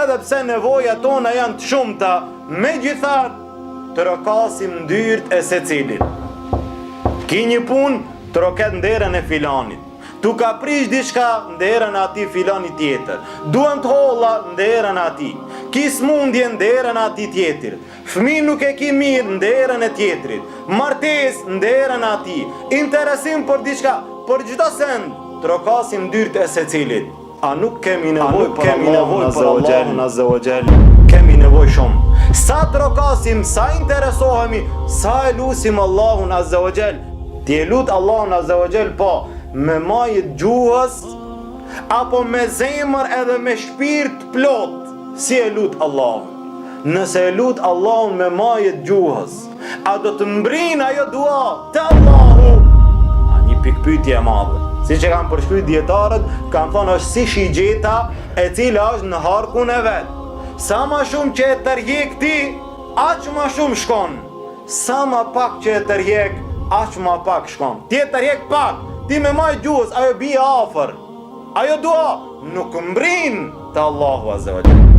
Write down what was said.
edhe pse nevojat tona janë të shumta, megjithatë trokasim ndyrt e secilit. Ki një punë, troket nderën e filanit. Tu ka prish diçka nderën ati filani tjetër. Duan të holla nderën ati. Ki smundje nderën ati tjetër. Fëmi nuk e ki mirë nderën e tjetrit. Martes nderën ati. Interesim për diçka, për çdo send, trokasim ndyrt e secilit. A nuk kemi nevojë për Allahun Azza wa Jall? Kemi nevojë shumë. Sa trokasim, sa interesohemi, sa e lusim Allahun Azza wa Jall. Ti e lut Allahun Azza wa Jall po me majit gjuhës apo me zemër edhe me shpirt plot, si e lut Allahun. Nëse e lut Allahun me majit gjuhës, a do të mbrin ajo dua te Allahu? A një pikpyetje e madhe. Si që kanë përshkryt dietarët, kanë thonë është si shigjeta e cila është në harkun e vet. Sa ma shumë që e tërhjek ti, aq ma shumë shkon. Sa ma pak që e tërhjek, aq ma pak shkon. Ti e tërhjek pak, ti me majt gjuhës, ajo bie afër. Ajo dua nuk mbrin te Allahu Azza wa Jalla.